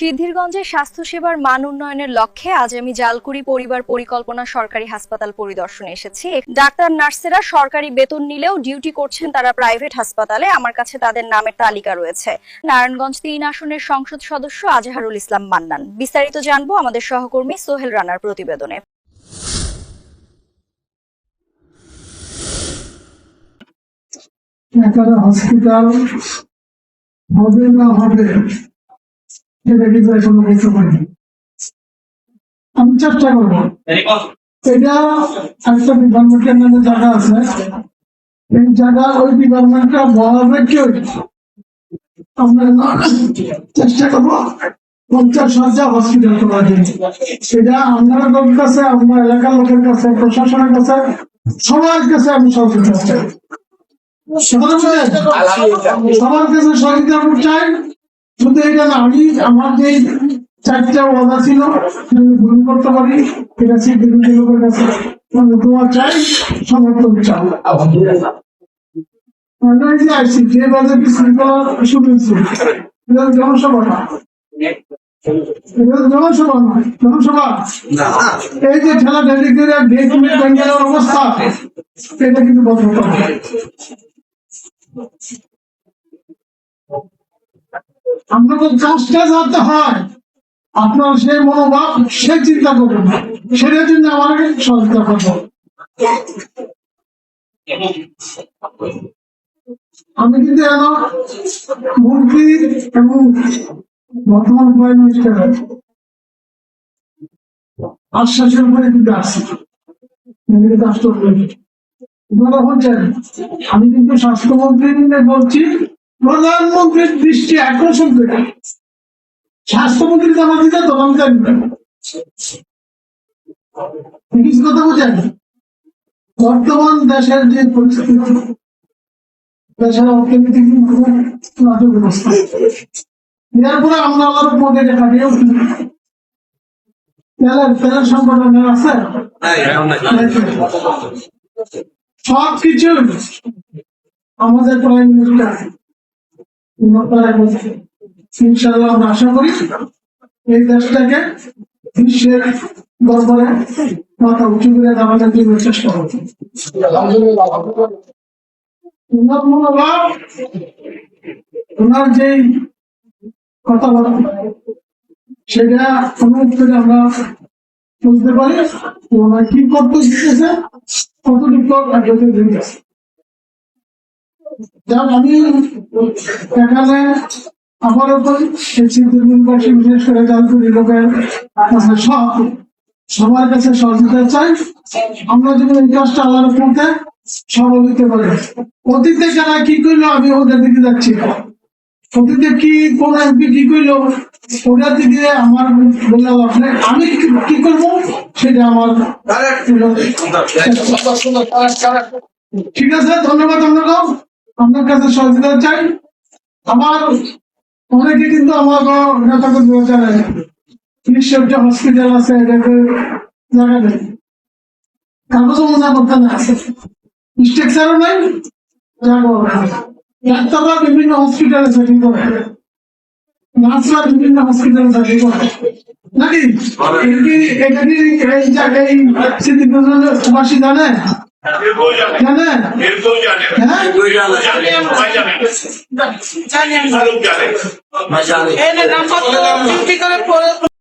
সিদ্ধিরগঞ্জে স্বাস্থ্যসেবার মান উন্নয়নের লক্ষ্যে আজ আমি জালকুড়ি পরিবার পরিকল্পনা সরকারি হাসপাতাল পরিদর্শনে এসেছি। ডাক্তার নার্সেরা সরকারি বেতন নিলেও ডিউটি করছেন তারা প্রাইভেট হাসপাতালে। আমার কাছে তাদের নামের তালিকা রয়েছে। নারায়ণগঞ্জ ৩ আসনের সংসদ সদস্য আজহারুল ইসলাম মান্নান। বিস্তারিত জানবো আমাদের সহকর্মী সোহেল রানার প্রতিবেদনে। হসপিটাল হবে না হবে এটা কিন্তু এখনো বলতে পারি। আমি চেষ্টা করবো। এটা একটা ডিপার্টমেন্টের নামে জায়গা আছে, এই জায়গা ওই ডিপার্টমেন্টটা বলাবে কেউ। আমরা চেষ্টা করবো 50,000 হসপিটাল করার জন্য। সেটা আপনার লোকের কাছে, আপনার এলাকার লোকের কাছে, প্রশাসনের কাছে, সবার কাছে আমি সহযোগিতা চাই। সবার কাছে সহযোগিতা চাই। শুধু এটা না, আমি আমার যে 4টা ওয়াদা ছিল পূরণ করতে পারি, এটা সিদ্দিকুর লোকের কাছে দোয়া চাই, সমর্থন চাই। যে বাজে শৃঙ্খলা শুনেছি, জনসভা না, জনসভা নয়, জনসভা। এই যে ঠেলা ঠেলি করে ব্যাংকের অবস্থা, এটা কিন্তু বন্ধ করতে হবে। আপনাকে কাজটা জানতে হয়, আপনার সেই মনোভাব, সে চিন্তা করবেন, সেটার জন্য আমাকে সহযোগিতা করবো। আমি কিন্তু মন্ত্রী এবং বর্তমান প্রাইম মিনিস্টারের আশ্বাসের উপরে কিন্তু আসছি। আমি কিন্তু স্বাস্থ্যমন্ত্রী বলছি, প্রধানমন্ত্রীর দৃষ্টি আকর্ষণ করে স্বাস্থ্যমন্ত্রী জানা দিতে তখন জানবেন কথা বোঝেন। বর্তমান দেশের যে পরিস্থিতি, দেশের অর্থনৈতিক নাজুক অবস্থা, এরপরে আমরা আবার পদে কাটিয়ে উঠি। তেলের সংকট আছে, সবকিছু আমাদের প্রাইম মিনিস্টার ইনশাআল্লাহ আমরা আশা করি এই দেশটাকে বিশ্বের দরবারে মাথা উঁচু করে দাঁড়ানোর জন্য চেষ্টা করছি। ওনার যে কথাবার্তা, সেটা অনুরোধ করে আমরা বুঝতে পারি ওনার কি করতে শিখেছে, কতটুকু দিতেছে। আমি এখানে আবারও বিশেষ করে জালকুড়ি লোকের সবার কাছে সহযোগিতা চাই। আমরা যদি এই কাজটা আল্লাহর পথে সফল হতে পারি। অতীতে যারা কি করলো আমি ওদের দিকে যাচ্ছি, অতীতে কি কোন এমপি কি করলো ওটার দিকে আমার বললাম, আমি কি করবো সেটা আমার। ঠিক আছে, ধন্যবাদ। আপনার কাছে সহযোগিতা চাই। আমার অনেকে কিন্তু আমার হসপিটাল আছে, এটাকে জায়গা নেই, কাগজও মনে করতে না আছে, স্ট্রাকচারও নাই, ডাক্তাররা বিভিন্ন হসপিটালে চাকরি করে, নার্সরা বিভিন্ন হসপিটালে চাকরি করে নাকি? এটা কি এই জায়গায় প্রবাসী জানে?